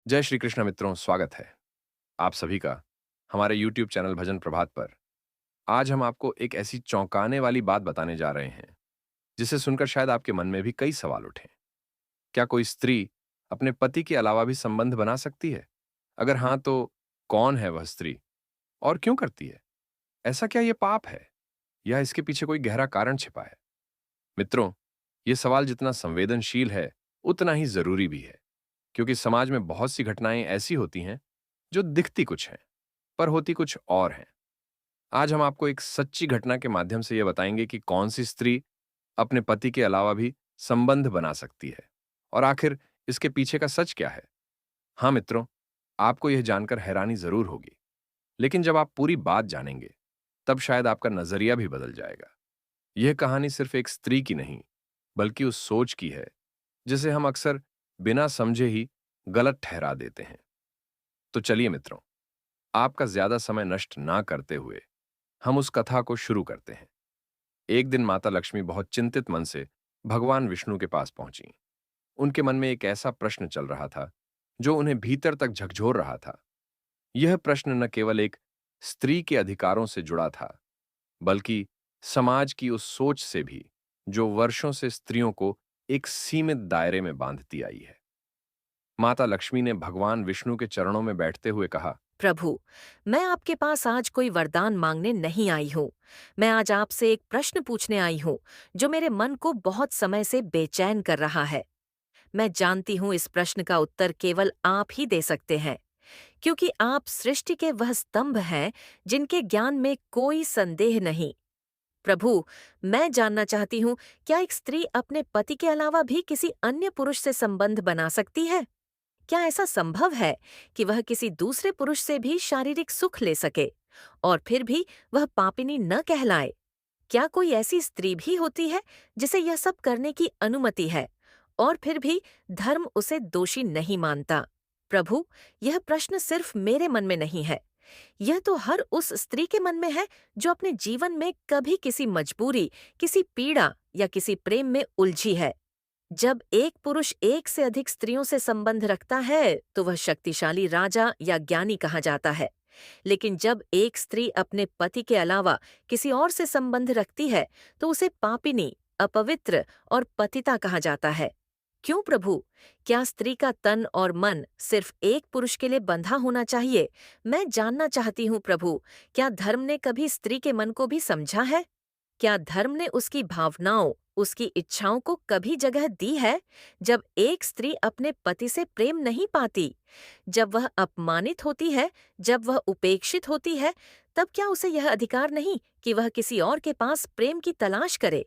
जय श्री कृष्ण मित्रों, स्वागत है आप सभी का हमारे YouTube चैनल भजन प्रभात पर। आज हम आपको एक ऐसी चौंकाने वाली बात बताने जा रहे हैं जिसे सुनकर शायद आपके मन में भी कई सवाल उठें। क्या कोई स्त्री अपने पति के अलावा भी संबंध बना सकती है? अगर हाँ, तो कौन है वह स्त्री और क्यों करती है? ऐसा क्या ये पाप है या इसके पीछे कोई गहरा कारण छिपा है? मित्रों, ये सवाल जितना संवेदनशील है उतना ही जरूरी भी है, क्योंकि समाज में बहुत सी घटनाएं ऐसी होती हैं जो दिखती कुछ हैं पर होती कुछ और हैं। आज हम आपको एक सच्ची घटना के माध्यम से यह बताएंगे कि कौन सी स्त्री अपने पति के अलावा भी संबंध बना सकती है और आखिर इसके पीछे का सच क्या है। हाँ मित्रों, आपको यह जानकर हैरानी जरूर होगी, लेकिन जब आप पूरी बात जानेंगे तब शायद आपका नजरिया भी बदल जाएगा। यह कहानी सिर्फ एक स्त्री की नहीं, बल्कि उस सोच की है जिसे हम अक्सर बिना समझे ही गलत ठहरा देते हैं। तो चलिए मित्रों, आपका ज्यादा समय नष्ट ना करते हुए हम उस कथा को शुरू करते हैं। एक दिन माता लक्ष्मी बहुत चिंतित मन से भगवान विष्णु के पास पहुंची। उनके मन में एक ऐसा प्रश्न चल रहा था जो उन्हें भीतर तक झकझोर रहा था। यह प्रश्न न केवल एक स्त्री के अधिकारों से जुड़ा था, बल्कि समाज की उस सोच से भी जो वर्षों से स्त्रियों को एक सीमित दायरे में बांधती आई है। माता लक्ष्मी ने भगवान विष्णु के चरणों में बैठते हुए कहा, प्रभु, मैं आपके पास आज कोई वरदान मांगने नहीं आई हूँ। मैं आज आपसे एक प्रश्न पूछने आई हूँ जो मेरे मन को बहुत समय से बेचैन कर रहा है। मैं जानती हूँ इस प्रश्न का उत्तर केवल आप ही दे सकते हैं, क्योंकि आप सृष्टि के वह स्तंभ हैं जिनके ज्ञान में कोई संदेह नहीं। प्रभु, मैं जानना चाहती हूँ, क्या एक स्त्री अपने पति के अलावा भी किसी अन्य पुरुष से संबंध बना सकती है? क्या ऐसा संभव है कि वह किसी दूसरे पुरुष से भी शारीरिक सुख ले सके और फिर भी वह पापिनी न कहलाए? क्या कोई ऐसी स्त्री भी होती है जिसे यह सब करने की अनुमति है और फिर भी धर्म उसे दोषी नहीं मानता? प्रभु, यह प्रश्न सिर्फ मेरे मन में नहीं है। यह तो हर उस स्त्री के मन में है जो अपने जीवन में कभी किसी मजबूरी, किसी पीड़ा या किसी प्रेम में उलझी है। जब एक पुरुष एक से अधिक स्त्रियों से संबंध रखता है तो वह शक्तिशाली राजा या ज्ञानी कहा जाता है। लेकिन जब एक स्त्री अपने पति के अलावा किसी और से संबंध रखती है तो उसे पापिनी, अपवित्र और पतिता कहा जाता है। क्यों प्रभु? क्या स्त्री का तन और मन सिर्फ एक पुरुष के लिए बंधा होना चाहिए? मैं जानना चाहती हूँ प्रभु, क्या धर्म ने कभी स्त्री के मन को भी समझा है? क्या धर्म ने उसकी भावनाओं, उसकी इच्छाओं को कभी जगह दी है? जब एक स्त्री अपने पति से प्रेम नहीं पाती, जब वह अपमानित होती है, जब वह उपेक्षित होती है, तब क्या उसे यह अधिकार नहीं कि वह किसी और के पास प्रेम की तलाश करे?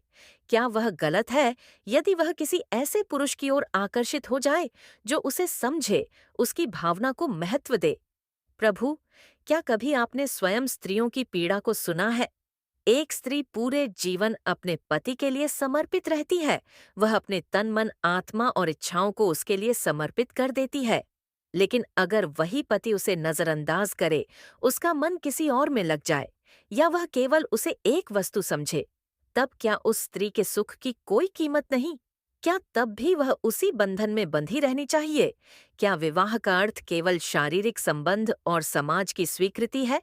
क्या वह गलत है यदि वह किसी ऐसे पुरुष की ओर आकर्षित हो जाए जो उसे समझे, उसकी भावना को महत्व दे? प्रभु, क्या कभी आपने स्वयं स्त्रियों की पीड़ा को सुना है? एक स्त्री पूरे जीवन अपने पति के लिए समर्पित रहती है। वह अपने तन मन, आत्मा और इच्छाओं को उसके लिए समर्पित कर देती है। लेकिन अगर वही पति उसे नजरअंदाज करे, उसका मन किसी और में लग जाए या वह केवल उसे एक वस्तु समझे, तब क्या उस स्त्री के सुख की कोई कीमत नहीं? क्या तब भी वह उसी बंधन में बंधी रहनी चाहिए? क्या विवाह का अर्थ केवल शारीरिक संबंध और समाज की स्वीकृति है?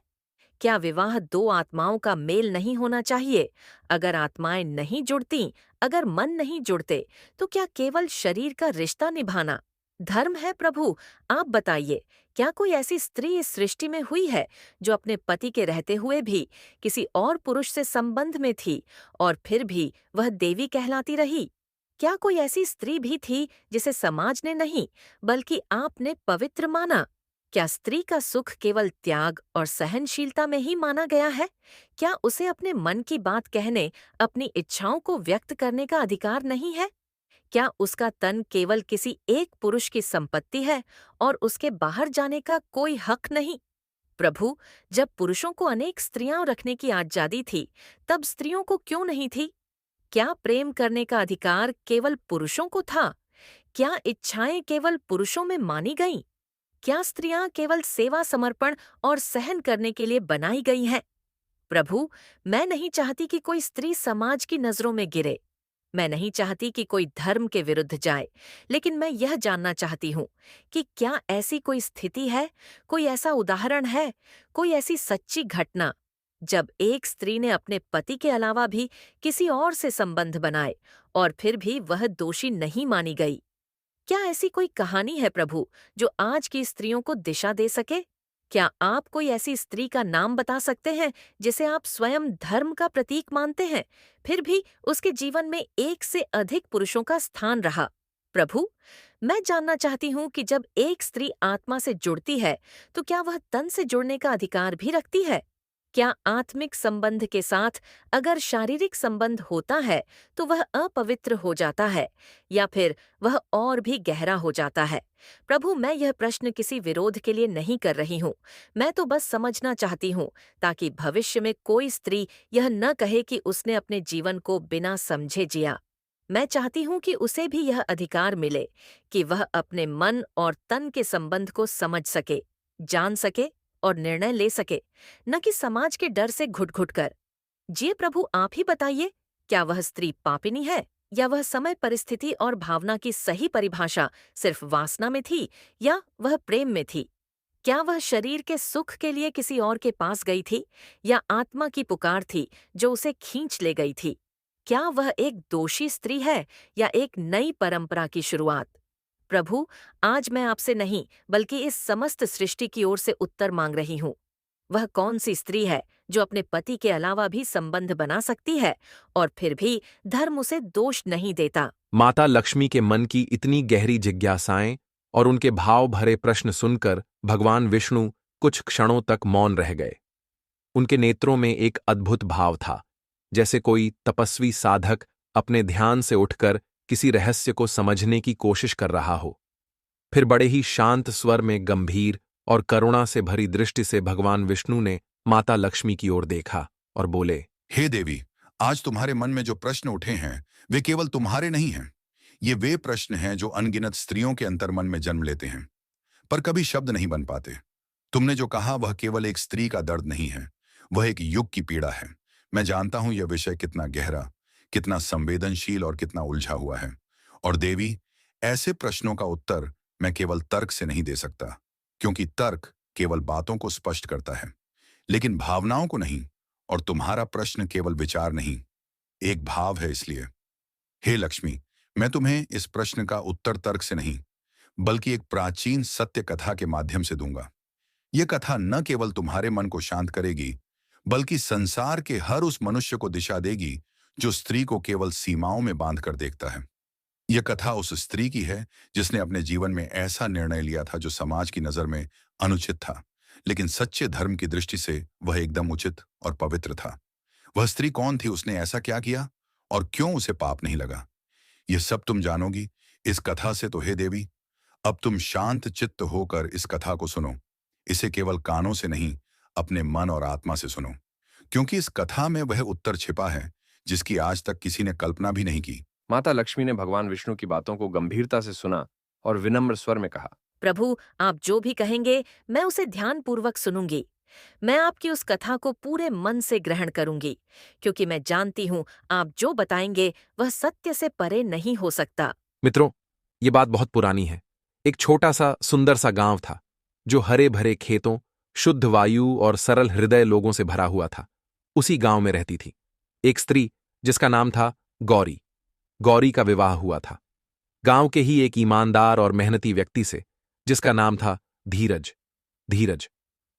क्या विवाह दो आत्माओं का मेल नहीं होना चाहिए? अगर आत्माएं नहीं जुड़ती, अगर मन नहीं जुड़ते, तो क्या केवल शरीर का रिश्ता निभाना धर्म है प्रभु? आप बताइए, क्या कोई ऐसी स्त्री इस सृष्टि में हुई है जो अपने पति के रहते हुए भी किसी और पुरुष से संबंध में थी और फिर भी वह देवी कहलाती रही? क्या कोई ऐसी स्त्री भी थी जिसे समाज ने नहीं, बल्कि आपने पवित्र माना? क्या स्त्री का सुख केवल त्याग और सहनशीलता में ही माना गया है? क्या उसे अपने मन की बात कहने, अपनी इच्छाओं को व्यक्त करने का अधिकार नहीं है? क्या उसका तन केवल किसी एक पुरुष की संपत्ति है और उसके बाहर जाने का कोई हक नहीं? प्रभु, जब पुरुषों को अनेक स्त्रियां रखने की आजादी थी, तब स्त्रियों को क्यों नहीं थी? क्या प्रेम करने का अधिकार केवल पुरुषों को था? क्या इच्छाएं केवल पुरुषों में मानी गईं? क्या स्त्रियां केवल सेवा, समर्पण और सहन करने के लिए बनाई गई हैं? प्रभु, मैं नहीं चाहती कि कोई स्त्री समाज की नजरों में गिरे। मैं नहीं चाहती कि कोई धर्म के विरुद्ध जाए, लेकिन मैं यह जानना चाहती हूँ कि क्या ऐसी कोई स्थिति है, कोई ऐसा उदाहरण है, कोई ऐसी सच्ची घटना जब एक स्त्री ने अपने पति के अलावा भी किसी और से संबंध बनाए और फिर भी वह दोषी नहीं मानी गई? क्या ऐसी कोई कहानी है प्रभु जो आज की स्त्रियों को दिशा दे सके? क्या आप कोई ऐसी स्त्री का नाम बता सकते हैं जिसे आप स्वयं धर्म का प्रतीक मानते हैं, फिर भी उसके जीवन में एक से अधिक पुरुषों का स्थान रहा? प्रभु, मैं जानना चाहती हूँ कि जब एक स्त्री आत्मा से जुड़ती है, तो क्या वह तन से जुड़ने का अधिकार भी रखती है? क्या आत्मिक संबंध के साथ अगर शारीरिक संबंध होता है, तो वह अपवित्र हो जाता है या फिर वह और भी गहरा हो जाता है? प्रभु, मैं यह प्रश्न किसी विरोध के लिए नहीं कर रही हूँ। मैं तो बस समझना चाहती हूँ ताकि भविष्य में कोई स्त्री यह न कहे कि उसने अपने जीवन को बिना समझे जिया। मैं चाहती हूँ कि उसे भी यह अधिकार मिले कि वह अपने मन और तन के संबंध को समझ सके, जान सके और निर्णय ले सके, न कि समाज के डर से घुट-घुट कर। जी प्रभु, आप ही बताइए, क्या वह स्त्री पापिनी है या वह समय, परिस्थिति और भावना की सही परिभाषा सिर्फ वासना में थी या वह प्रेम में थी? क्या वह शरीर के सुख के लिए किसी और के पास गई थी या आत्मा की पुकार थी जो उसे खींच ले गई थी? क्या वह एक दोषी स्त्री है या एक नई परंपरा की शुरुआत? प्रभु, आज मैं आपसे नहीं बल्कि इस समस्त सृष्टि की ओर से उत्तर मांग रही हूँ। वह कौन सी स्त्री है जो अपने पति के अलावा भी संबंध बना सकती है और फिर भी धर्म उसे दोष नहीं देता? माता लक्ष्मी के मन की इतनी गहरी जिज्ञासाएं और उनके भाव भरे प्रश्न सुनकर भगवान विष्णु कुछ क्षणों तक मौन रह गए। उनके नेत्रों में एक अद्भुत भाव था, जैसे कोई तपस्वी साधक अपने ध्यान से उठकर किसी रहस्य को समझने की कोशिश कर रहा हो। फिर बड़े ही शांत स्वर में गंभीर और करुणा से भरी दृष्टि से भगवान विष्णु ने माता लक्ष्मी की ओर देखा और बोले, हे देवी, आज तुम्हारे मन में जो प्रश्न उठे हैं वे केवल तुम्हारे नहीं हैं। ये वे प्रश्न हैं जो अनगिनत स्त्रियों के अंतर्मन में जन्म लेते हैं, पर कभी शब्द नहीं बन पाते। तुमने जो कहा वह केवल एक स्त्री का दर्द नहीं है, वह एक युग की पीड़ा है। मैं जानता हूं यह विषय कितना गहरा, कितना संवेदनशील और कितना उलझा हुआ है। और देवी, ऐसे प्रश्नों का उत्तर मैं केवल तर्क से नहीं दे सकता, क्योंकि तर्क केवल बातों को स्पष्ट करता है, लेकिन भावनाओं को नहीं। और तुम्हारा प्रश्न केवल विचार नहीं, एक भाव है। इसलिए हे लक्ष्मी, मैं तुम्हें इस प्रश्न का उत्तर तर्क से नहीं बल्कि एक प्राचीन सत्य कथा के माध्यम से दूंगा। यह कथा न केवल तुम्हारे मन को शांत करेगी, बल्कि संसार के हर उस मनुष्य को दिशा देगी जो स्त्री को केवल सीमाओं में बांध कर देखता है। यह कथा उस स्त्री की है जिसने अपने जीवन में ऐसा निर्णय लिया था जो समाज की नजर में अनुचित था, लेकिन सच्चे धर्म की दृष्टि से वह एकदम उचित और पवित्र था। वह स्त्री कौन थी, उसने ऐसा क्या किया और क्यों उसे पाप नहीं लगा, यह सब तुम जानोगी इस कथा से। तो हे देवी, अब तुम शांत चित्त होकर इस कथा को सुनो। इसे केवल कानों से नहीं, अपने मन और आत्मा से सुनो, क्योंकि इस कथा में वह उत्तर छिपा है जिसकी आज तक किसी ने कल्पना भी नहीं की। माता लक्ष्मी ने भगवान विष्णु की बातों को गंभीरता से सुना और विनम्र स्वर में कहा, प्रभु, आप जो भी कहेंगे मैं उसे ध्यानपूर्वक सुनूंगी। मैं आपकी उस कथा को पूरे मन से ग्रहण करूंगी, क्योंकि मैं जानती हूँ आप जो बताएंगे वह सत्य से परे नहीं हो सकता। मित्रों, ये बात बहुत पुरानी है। एक छोटा सा सुंदर सा गांव था जो हरे भरे खेतों, शुद्ध वायु और सरल हृदय लोगों से भरा हुआ था। उसी गांव में रहती थी एक स्त्री जिसका नाम था गौरी। गौरी का विवाह हुआ था गांव के ही एक ईमानदार और मेहनती व्यक्ति से जिसका नाम था धीरज। धीरज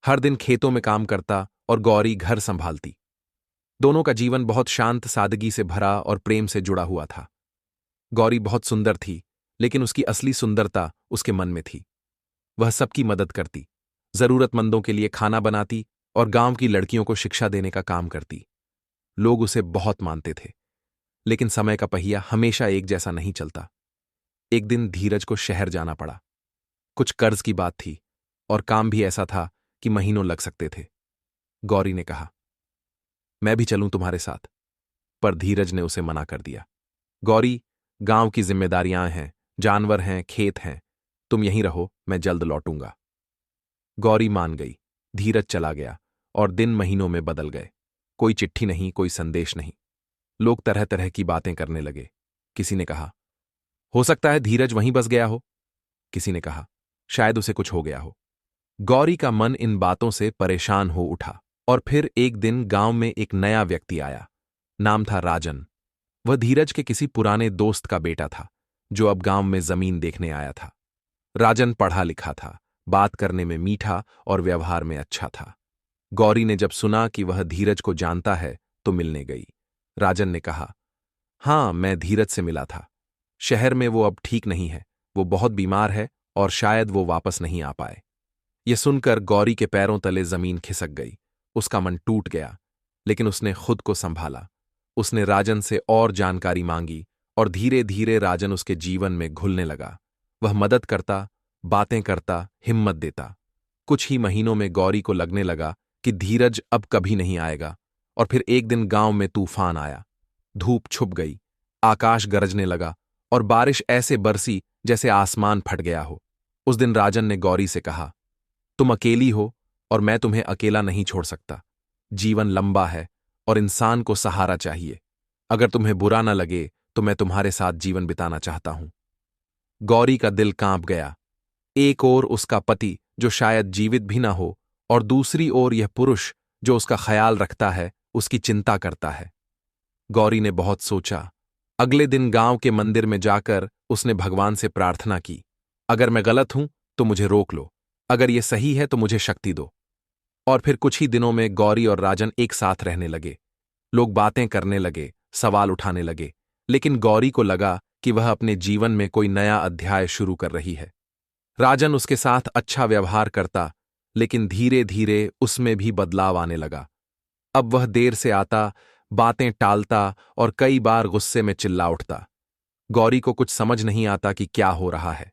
हर दिन खेतों में काम करता और गौरी घर संभालती। दोनों का जीवन बहुत शांत सादगी से भरा और प्रेम से जुड़ा हुआ था। गौरी बहुत सुंदर थी, लेकिन उसकी असली सुंदरता उसके मन में थी। वह सबकी मदद करती, जरूरतमंदों के लिए खाना बनाती और गांव की लड़कियों को शिक्षा देने का काम करती। लोग उसे बहुत मानते थे, लेकिन समय का पहिया हमेशा एक जैसा नहीं चलता। एक दिन धीरज को शहर जाना पड़ा। कुछ कर्ज की बात थी और काम भी ऐसा था कि महीनों लग सकते थे। गौरी ने कहा, मैं भी चलूं तुम्हारे साथ, पर धीरज ने उसे मना कर दिया। गौरी, गांव की जिम्मेदारियां हैं, जानवर हैं, खेत हैं, तुम यहीं रहो, मैं जल्द लौटूंगा। गौरी मान गई। धीरज चला गया और दिन महीनों में बदल गए। कोई चिट्ठी नहीं, कोई संदेश नहीं। लोग तरह तरह की बातें करने लगे। किसी ने कहा। हो सकता है धीरज वहीं बस गया हो, किसी ने कहा। शायद उसे कुछ हो गया हो। गौरी का मन इन बातों से परेशान हो उठा। और फिर एक दिन गांव में एक नया व्यक्ति आया। नाम था राजन। वह धीरज के किसी पुराने दोस्त का बेटा था, जो अब गांव में जमीन देखने आया था। राजन पढ़ा लिखा था, बात करने में मीठा और व्यवहार में अच्छा था। गौरी ने जब सुना कि वह धीरज को जानता है तो मिलने गई। राजन ने कहा, हाँ, मैं धीरज से मिला था। शहर में वो अब ठीक नहीं है, वो बहुत बीमार है और शायद वो वापस नहीं आ पाए। यह सुनकर गौरी के पैरों तले जमीन खिसक गई। उसका मन टूट गया, लेकिन उसने खुद को संभाला। उसने राजन से और जानकारी मांगी और धीरे धीरे राजन उसके जीवन में घुलने लगा। वह मदद करता, बातें करता, हिम्मत देता। कुछ ही महीनों में गौरी को लगने लगा कि धीरज अब कभी नहीं आएगा। और फिर एक दिन गांव में तूफान आया। धूप छुप गई, आकाश गरजने लगा और बारिश ऐसे बरसी जैसे आसमान फट गया हो। उस दिन राजन ने गौरी से कहा, तुम अकेली हो और मैं तुम्हें अकेला नहीं छोड़ सकता। जीवन लंबा है और इंसान को सहारा चाहिए। अगर तुम्हें बुरा न लगे तो मैं तुम्हारे साथ जीवन बिताना चाहता हूं। गौरी का दिल कांप गया। एक ओर उसका पति जो शायद जीवित भी ना हो, और दूसरी ओर यह पुरुष जो उसका ख्याल रखता है, उसकी चिंता करता है। गौरी ने बहुत सोचा। अगले दिन गांव के मंदिर में जाकर उसने भगवान से प्रार्थना की, अगर मैं गलत हूं तो मुझे रोक लो, अगर यह सही है तो मुझे शक्ति दो। और फिर कुछ ही दिनों में गौरी और राजन एक साथ रहने लगे। लोग बातें करने लगे, सवाल उठाने लगे, लेकिन गौरी को लगा कि वह अपने जीवन में कोई नया अध्याय शुरू कर रही है। राजन उसके साथ अच्छा व्यवहार करता, लेकिन धीरे धीरे उसमें भी बदलाव आने लगा। अब वह देर से आता, बातें टालता और कई बार गुस्से में चिल्ला उठता। गौरी को कुछ समझ नहीं आता कि क्या हो रहा है।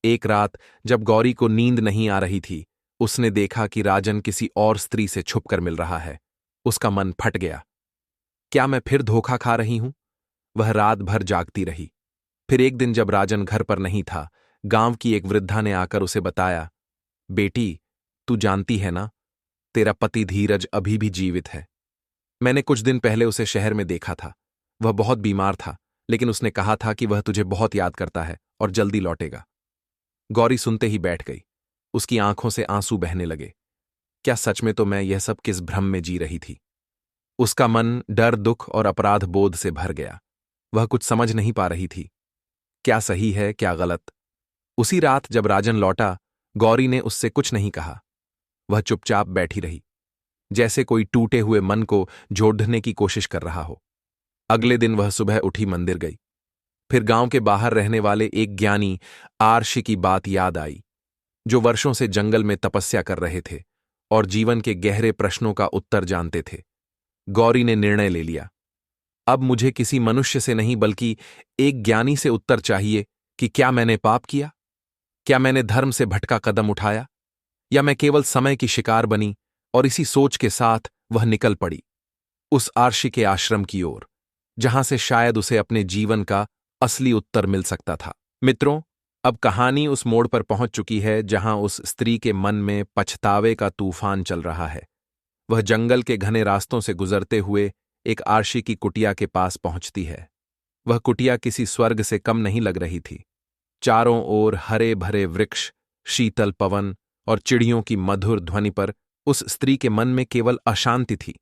एक रात जब गौरी को नींद नहीं आ रही थी, उसने देखा कि राजन किसी और स्त्री से छुपकर मिल रहा है। उसका मन फट गया। क्या मैं फिर धोखा खा रही हूं? वह रात भर जागती रही। फिर एक दिन जब राजन घर पर नहीं था, गांव की एक वृद्धा ने आकर उसे बताया, बेटी, तू जानती है ना, तेरा पति धीरज अभी भी जीवित है। मैंने कुछ दिन पहले उसे शहर में देखा था। वह बहुत बीमार था, लेकिन उसने कहा था कि वह तुझे बहुत याद करता है और जल्दी लौटेगा। गौरी सुनते ही बैठ गई। उसकी आंखों से आंसू बहने लगे। क्या सच में तो मैं यह सब किस भ्रम में जी रही थी? उसका मन डर, दुख और अपराध बोध से भर गया। वह कुछ समझ नहीं पा रही थी, क्या सही है क्या गलत। उसी रात जब राजन लौटा, गौरी ने उससे कुछ नहीं कहा। वह चुपचाप बैठी रही, जैसे कोई टूटे हुए मन को जोड़ने की कोशिश कर रहा हो। अगले दिन वह सुबह उठी, मंदिर गई। फिर गांव के बाहर रहने वाले एक ज्ञानी आर्षि की बात याद आई, जो वर्षों से जंगल में तपस्या कर रहे थे और जीवन के गहरे प्रश्नों का उत्तर जानते थे। गौरी ने निर्णय ले लिया, अब मुझे किसी मनुष्य से नहीं बल्कि एक ज्ञानी से उत्तर चाहिए कि क्या मैंने पाप किया, क्या मैंने धर्म से भटका कदम उठाया, या मैं केवल समय की शिकार बनी। और इसी सोच के साथ वह निकल पड़ी उस आर्षि के आश्रम की ओर, जहां से शायद उसे अपने जीवन का असली उत्तर मिल सकता था। मित्रों, अब कहानी उस मोड़ पर पहुंच चुकी है जहां उस स्त्री के मन में पछतावे का तूफान चल रहा है। वह जंगल के घने रास्तों से गुजरते हुए एक आर्षि की कुटिया के पास पहुंचती है। वह कुटिया किसी स्वर्ग से कम नहीं लग रही थी। चारों ओर हरे भरे वृक्ष, शीतल पवन और चिड़ियों की मधुर ध्वनि पर उस स्त्री के मन में केवल अशांति थी।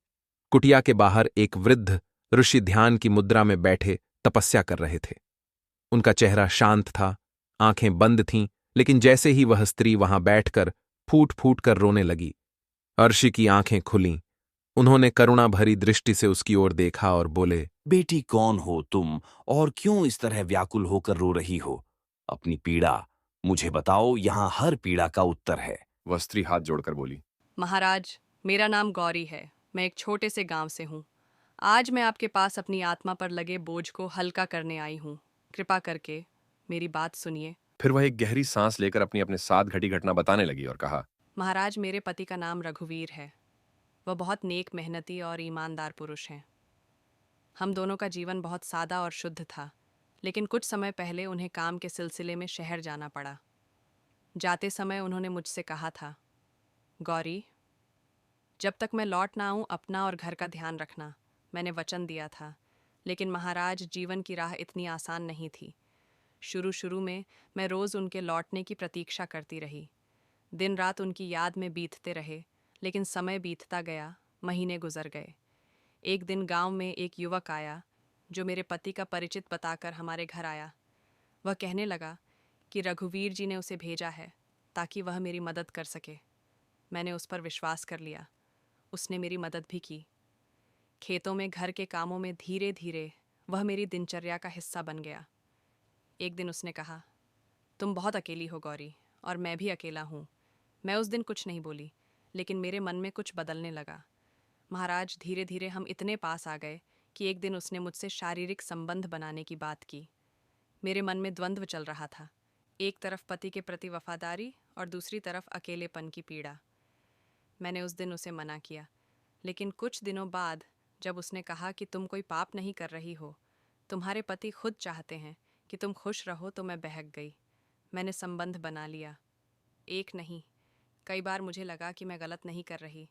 कुटिया के बाहर एक वृद्ध ऋषि ध्यान की मुद्रा में बैठे तपस्या कर रहे थे। उनका चेहरा शांत था, आंखें बंद थीं, लेकिन जैसे ही वह स्त्री वहां बैठकर फूट फूट कर रोने लगी, अर्शी की आंखें खुलीं। उन्होंने करुणा भरी दृष्टि से उसकी ओर देखा और बोले, बेटी, कौन हो तुम और क्यों इस तरह व्याकुल होकर रो रही हो? अपनी पीड़ा मुझे बताओ, यहाँ हर पीड़ा का उत्तर है। वह स्त्री हाथ जोड़कर बोली, महाराज, मेरा नाम गौरी है। मैं एक छोटे से गांव से हूँ। आज मैं आपके पास अपनी आत्मा पर लगे बोझ को हल्का करने आई हूँ। कृपा करके मेरी बात सुनिए। फिर वह एक गहरी सांस लेकर अपनी अपने साथ घटी घटना बताने लगी और कहा, महाराज, मेरे पति का नाम रघुवीर है। वह बहुत नेक, मेहनती और ईमानदार पुरुष हैं। हम दोनों का जीवन बहुत सादा और शुद्ध था, लेकिन कुछ समय पहले उन्हें काम के सिलसिले में शहर जाना पड़ा। जाते समय उन्होंने मुझसे कहा था, गौरी, जब तक मैं लौट ना आऊं अपना और घर का ध्यान रखना। मैंने वचन दिया था, लेकिन महाराज, जीवन की राह इतनी आसान नहीं थी। शुरू शुरू में मैं रोज़ उनके लौटने की प्रतीक्षा करती रही। दिन रात उनकी याद में बीतते रहे, लेकिन समय बीतता गया, महीने गुजर गए। एक दिन गांव में एक युवक आया जो मेरे पति का परिचित बताकर हमारे घर आया। वह कहने लगा कि रघुवीर जी ने उसे भेजा है ताकि वह मेरी मदद कर सके। मैंने उस पर विश्वास कर लिया। उसने मेरी मदद भी की। खेतों में, घर के कामों में धीरे धीरे वह मेरी दिनचर्या का हिस्सा बन गया। एक दिन उसने कहा, तुम बहुत अकेली हो गौरी, और मैं भी अकेला हूँ। मैं उस दिन कुछ नहीं बोली, लेकिन मेरे मन में कुछ बदलने लगा। महाराज, धीरे धीरे हम इतने पास आ गए कि एक दिन उसने मुझसे शारीरिक संबंध बनाने की बात की। मेरे मन में द्वंद्व चल रहा था, एक तरफ पति के प्रति वफादारी और दूसरी तरफ अकेलेपन की पीड़ा। मैंने उस दिन उसे मना किया, लेकिन कुछ दिनों बाद जब उसने कहा कि तुम कोई पाप नहीं कर रही हो, तुम्हारे पति खुद चाहते हैं कि तुम खुश रहो, तो मैं बहक गई। मैंने संबंध बना लिया। एक नहीं, कई बार मुझे लगा कि मैं गलत नहीं कर रही,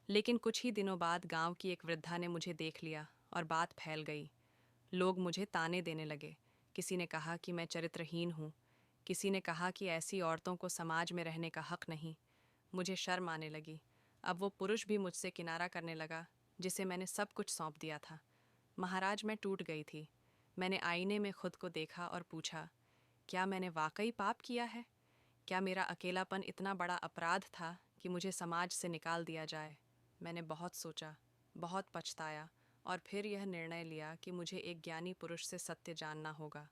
लेकिन कुछ ही दिनों बाद गांव की एक वृद्धा ने मुझे देख लिया और बात फैल गई। लोग मुझे ताने देने लगे। किसी ने कहा कि मैं चरित्रहीन हूँ, किसी ने कहा कि ऐसी औरतों को समाज में रहने का हक नहीं। मुझे शर्म आने लगी। अब वो पुरुष भी मुझसे किनारा करने लगा जिसे मैंने सब कुछ सौंप दिया था। महाराज, मैं टूट गई थी। मैंने आईने में खुद को देखा और पूछा, क्या मैंने वाकई पाप किया है? क्या मेरा अकेलापन इतना बड़ा अपराध था कि मुझे समाज से निकाल दिया जाए? मैंने बहुत सोचा, बहुत पछताया, और फिर यह निर्णय लिया कि मुझे एक ज्ञानी पुरुष से सत्य जानना होगा।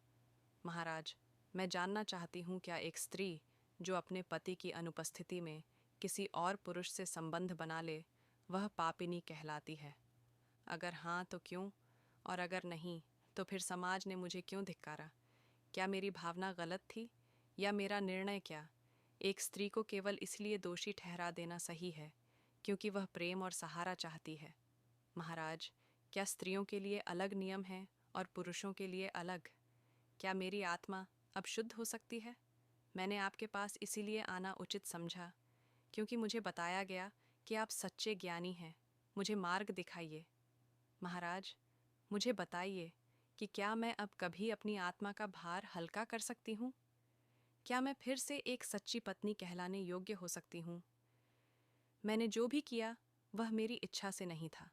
महाराज, मैं जानना चाहती हूँ, क्या एक स्त्री जो अपने पति की अनुपस्थिति में किसी और पुरुष से संबंध बना ले, वह पापिनी कहलाती है? अगर हाँ तो क्यों, और अगर नहीं तो फिर समाज ने मुझे क्यों धिक्कारा? क्या मेरी भावना गलत थी, या मेरा निर्णय क्या? एक स्त्री को केवल इसलिए दोषी ठहरा देना सही है क्योंकि वह प्रेम और सहारा चाहती है। महाराज, क्या स्त्रियों के लिए अलग नियम हैं और पुरुषों के लिए अलग? क्या मेरी आत्मा अब शुद्ध हो सकती है? मैंने आपके पास इसीलिए आना उचित समझा क्योंकि मुझे बताया गया कि आप सच्चे ज्ञानी हैं। मुझे मार्ग दिखाइए। महाराज, मुझे बताइए कि क्या मैं अब कभी अपनी आत्मा का भार हल्का कर सकती हूँ? क्या मैं फिर से एक सच्ची पत्नी कहलाने योग्य हो सकती हूँ? मैंने जो भी किया वह मेरी इच्छा से नहीं था,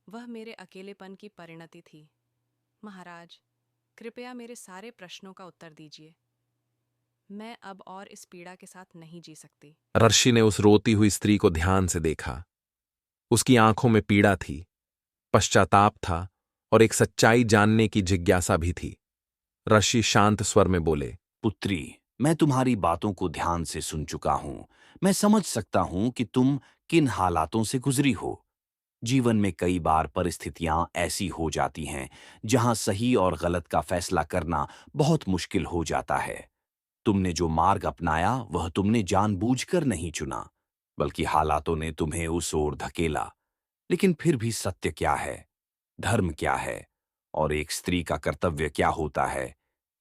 वह मेरे अकेलेपन की परिणति थी। महाराज, कृपया मेरे सारे प्रश्नों का उत्तर दीजिए। मैं अब और इस पीड़ा के साथ नहीं जी सकती। ऋषि ने उस रोती हुई स्त्री को ध्यान से देखा। उसकी आंखों में पीड़ा थी, पश्चाताप था और एक सच्चाई जानने की जिज्ञासा भी थी। ऋषि शांत स्वर में बोले, पुत्री, मैं तुम्हारी बातों को ध्यान से सुन चुका हूं। मैं समझ सकता हूं कि तुम किन हालातों से गुजरी हो। जीवन में कई बार परिस्थितियां ऐसी हो जाती हैं जहां सही और गलत का फैसला करना बहुत मुश्किल हो जाता है। तुमने जो मार्ग अपनाया वह तुमने जानबूझकर नहीं चुना, बल्कि हालातों ने तुम्हें उस ओर धकेला। लेकिन फिर भी सत्य क्या है, धर्म क्या है, और एक स्त्री का कर्तव्य क्या होता है,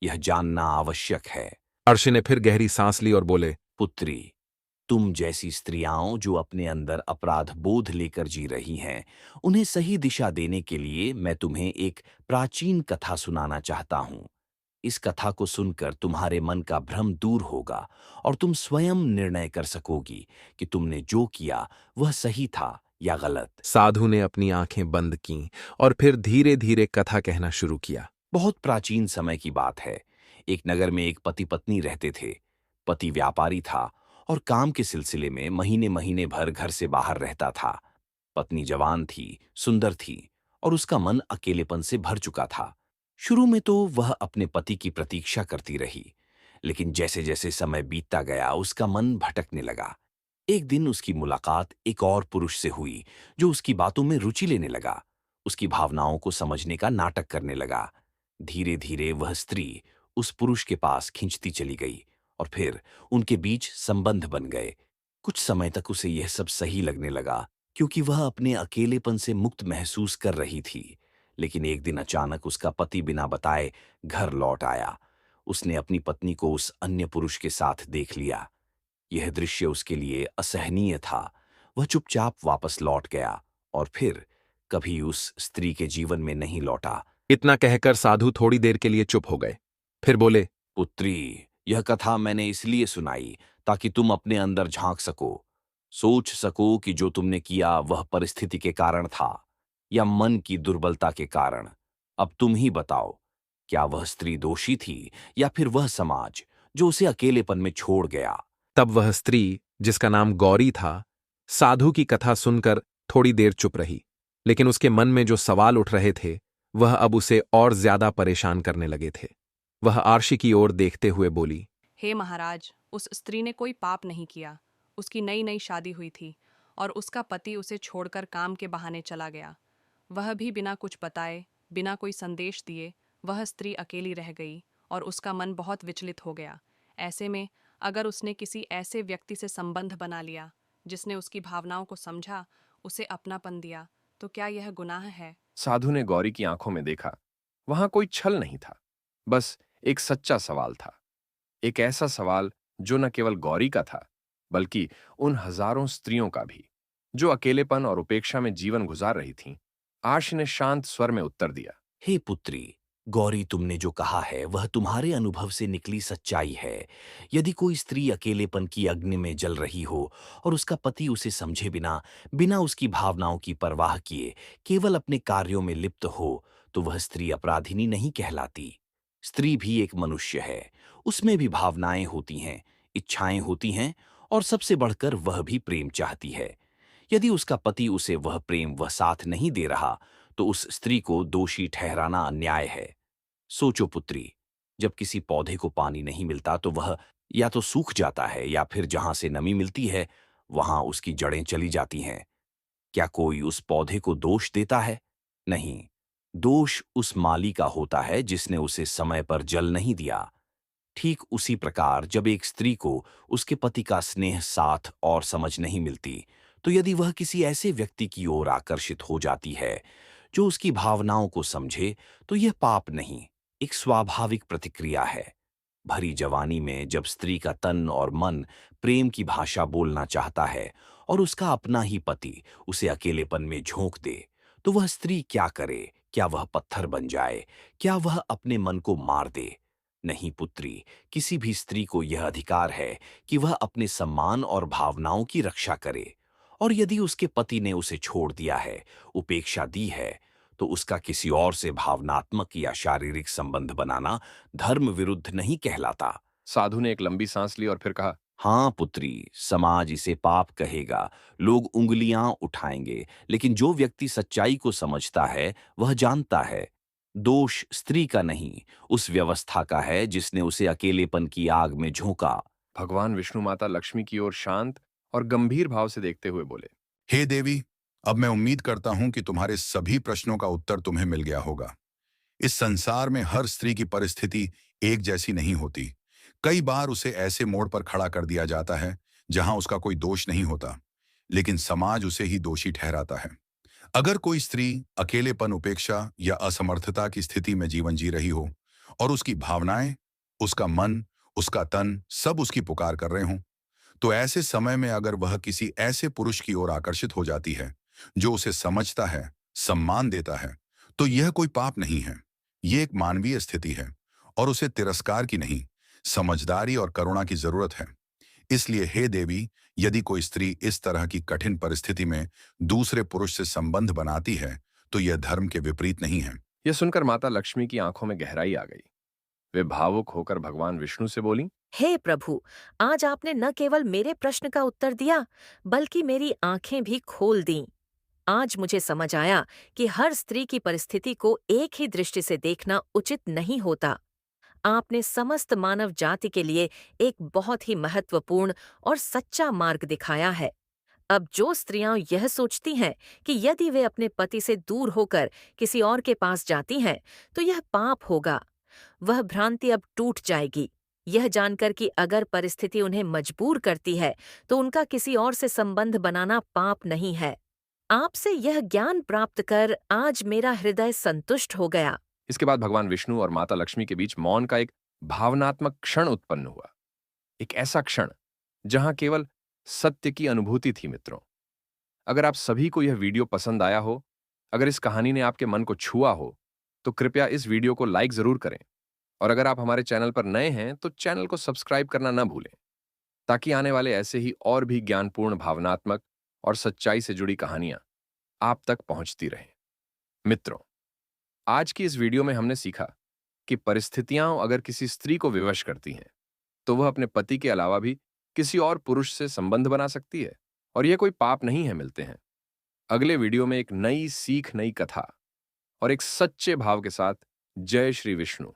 यह जानना आवश्यक है। ऋषि ने फिर गहरी सांस ली और बोले, पुत्री, तुम जैसी स्त्रियां जो अपने अंदर अपराध बोध लेकर जी रही हैं, उन्हें सही दिशा देने के लिए मैं तुम्हें एक प्राचीन कथा सुनाना चाहता हूं। इस कथा को सुनकर तुम्हारे मन का भ्रम दूर होगा और तुम स्वयं निर्णय कर सकोगी कि तुमने जो किया वह सही था या गलत। साधु ने अपनी आंखें बंद कीं और फिर धीरे धीरे कथा कहना शुरू किया। बहुत प्राचीन समय की बात है। एक नगर में एक पति पत्नी रहते थे। पति व्यापारी था और काम के सिलसिले में महीने महीने भर घर से बाहर रहता था। पत्नी जवान थी, सुंदर थी, और उसका मन अकेलेपन से भर चुका था। शुरू में तो वह अपने पति की प्रतीक्षा करती रही, लेकिन जैसे जैसे समय बीतता गया उसका मन भटकने लगा। एक दिन उसकी मुलाकात एक और पुरुष से हुई जो उसकी बातों में रुचि लेने लगा, उसकी भावनाओं को समझने का नाटक करने लगा। धीरे धीरे वह स्त्री उस पुरुष के पास खिंचती चली गई और फिर उनके बीच संबंध बन गए। कुछ समय तक उसे यह सब सही लगने लगा क्योंकि वह अपने अकेलेपन से मुक्त महसूस कर रही थी। लेकिन एक दिन अचानक उसका पति बिना बताए घर लौट आया। उसने अपनी पत्नी को उस अन्य पुरुष के साथ देख लिया। यह दृश्य उसके लिए असहनीय था। वह चुपचाप वापस लौट गया और फिर कभी उस स्त्री के जीवन में नहीं लौटा। इतना कहकर साधु थोड़ी देर के लिए चुप हो गए। फिर बोले, पुत्री, यह कथा मैंने इसलिए सुनाई ताकि तुम अपने अंदर झांक सको, सोच सको कि जो तुमने किया वह परिस्थिति के कारण था या मन की दुर्बलता के कारण। अब तुम ही बताओ, क्या वह स्त्री दोषी थी या फिर वह समाज जो उसे अकेलेपन में छोड़ गया? तब वह स्त्री, जिसका नाम गौरी था, साधु की कथा सुनकर थोड़ी देर चुप रही, लेकिन उसके मन में जो सवाल उठ रहे थे वह अब उसे और ज्यादा परेशान करने लगे थे। वह आर्षि की ओर देखते हुए बोली, हे महाराज, उस स्त्री ने कोई पाप नहीं किया। उसकी नई नई शादी हुई थी और उसका पति उसे छोड़कर काम के बहाने चला गया। वह भी बिना कुछ बताए, बिना कोई संदेश दिए वह स्त्री अकेली रह गई और उसका मन बहुत विचलित हो गया। ऐसे में अगर उसने किसी ऐसे व्यक्ति से संबंध बना लिया जिसने उसकी भावनाओं को समझा, उसे अपनापन दिया, तो क्या यह गुनाह है? साधु ने गौरी की आंखों में देखा। वहां कोई छल नहीं था, बस एक सच्चा सवाल था। एक ऐसा सवाल जो न केवल गौरी का था, बल्कि उन हजारों स्त्रियों का भी, जो अकेलेपन और उपेक्षा में जीवन गुजार रही थीं। आर्ष ने शांत स्वर में उत्तर दिया। हे पुत्री, गौरी, तुमने जो कहा है वह तुम्हारे अनुभव से निकली सच्चाई है। यदि कोई स्त्री अकेलेपन की अग्नि में जल रही हो और उसका पति उसे समझे बिना, बिना उसकी भावनाओं की परवाह किए केवल अपने कार्यों में लिप्त हो, तो वह स्त्री अपराधिनी नहीं कहलाती। स्त्री भी एक मनुष्य है, उसमें भी भावनाएं होती हैं, इच्छाएं होती हैं और सबसे बढ़कर वह भी प्रेम चाहती है। यदि उसका पति उसे वह प्रेम, वह साथ नहीं दे रहा, तो उस स्त्री को दोषी ठहराना अन्याय है। सोचो पुत्री, जब किसी पौधे को पानी नहीं मिलता तो वह या तो सूख जाता है या फिर जहां से नमी मिलती है वहां उसकी जड़ें चली जाती हैं। क्या कोई उस पौधे को दोष देता है? नहीं, दोष उस माली का होता है जिसने उसे समय पर जल नहीं दिया। ठीक उसी प्रकार जब एक स्त्री को उसके पति का स्नेह, साथ और समझ नहीं मिलती, तो यदि वह किसी ऐसे व्यक्ति की ओर आकर्षित हो जाती है जो उसकी भावनाओं को समझे, तो यह पाप नहीं, एक स्वाभाविक प्रतिक्रिया है। भरी जवानी में जब स्त्री का तन और मन प्रेम की भाषा बोलना चाहता है और उसका अपना ही पति उसे अकेलेपन में झोंक दे, तो वह स्त्री क्या करे? क्या वह पत्थर बन जाए? क्या वह अपने मन को मार दे? नहीं पुत्री, किसी भी स्त्री को यह अधिकार है कि वह अपने सम्मान और भावनाओं की रक्षा करे। और यदि उसके पति ने उसे छोड़ दिया है, उपेक्षा दी है, तो उसका किसी और से भावनात्मक या शारीरिक संबंध बनाना धर्म विरुद्ध नहीं कहलाता। साधु ने एक लंबी सांस ली और फिर कहा, हाँ पुत्री, समाज इसे पाप कहेगा, लोग उंगलियां उठाएंगे, लेकिन जो व्यक्ति सच्चाई को समझता है वह जानता है दोष स्त्री का नहीं, उस व्यवस्था का है जिसने उसे अकेलेपन की आग में झोंका। भगवान विष्णु माता लक्ष्मी की ओर शांत और गंभीर भाव से देखते हुए बोले, हे देवी, अब मैं उम्मीद करता हूं कि तुम्हारे सभी प्रश्नों का उत्तर तुम्हें मिल गया होगा। इस संसार में हर स्त्री की परिस्थिति एक जैसी नहीं होती। कई बार उसे ऐसे मोड़ पर खड़ा कर दिया जाता है जहां उसका कोई दोष नहीं होता, लेकिन समाज उसे ही दोषी ठहराता है। अगर कोई स्त्री अकेलेपन, उपेक्षा या असमर्थता की स्थिति में जीवन जी रही हो और उसकी भावनाएं, उसका मन, उसका तन सब उसकी पुकार कर रहे हों, तो ऐसे समय में अगर वह किसी ऐसे पुरुष की ओर आकर्षित हो जाती है जो उसे समझता है, सम्मान देता है, तो यह कोई पाप नहीं है। ये एक मानवीय स्थिति है और उसे तिरस्कार की नहीं, समझदारी और करुणा की जरूरत है। इसलिए हे देवी, यदि कोई स्त्री इस तरह की कठिन परिस्थिति में दूसरे पुरुष से संबंध बनाती है, तो यह धर्म के विपरीत नहीं है। यह सुनकर माता लक्ष्मी की आंखों में गहराई आ गई। वे भावुक होकर भगवान विष्णु से बोली, हे प्रभु, आज आपने न केवल मेरे प्रश्न का उत्तर दिया, बल्कि मेरी आंखें भी खोल दीं। आज मुझे समझ आया कि हर स्त्री की परिस्थिति को एक ही दृष्टि से देखना उचित नहीं होता। आपने समस्त मानव जाति के लिए एक बहुत ही महत्वपूर्ण और सच्चा मार्ग दिखाया है। अब जो स्त्रियां यह सोचती हैं कि यदि वे अपने पति से दूर होकर किसी और के पास जाती हैं तो यह पाप होगा, वह भ्रांति अब टूट जाएगी। यह जानकर कि अगर परिस्थिति उन्हें मजबूर करती है तो उनका किसी और से संबंध बनाना पाप नहीं है। आपसे यह ज्ञान प्राप्त कर आज मेरा हृदय संतुष्ट हो गया। इसके बाद भगवान विष्णु और माता लक्ष्मी के बीच मौन का एक भावनात्मक क्षण उत्पन्न हुआ। एक ऐसा क्षण जहां केवल सत्य की अनुभूति थी। मित्रों, अगर आप सभी को यह वीडियो पसंद आया हो अगर इस कहानी ने आपके मन को छुआ हो तो कृपया इस वीडियो को लाइक जरूर करें, और अगर आप हमारे चैनल पर नए हैं तो चैनल को सब्सक्राइब करना न भूलें, ताकि आने वाले ऐसे ही और भी ज्ञानपूर्ण, भावनात्मक और सच्चाई से जुड़ी कहानियां आप तक पहुंचती रहें। मित्रों, आज की इस वीडियो में हमने सीखा कि परिस्थितियां अगर किसी स्त्री को विवश करती हैं तो वह अपने पति के अलावा भी किसी और पुरुष से संबंध बना सकती है, और यह कोई पाप नहीं है। मिलते हैं अगले वीडियो में एक नई सीख, नई कथा और एक सच्चे भाव के साथ। जय श्री विष्णु।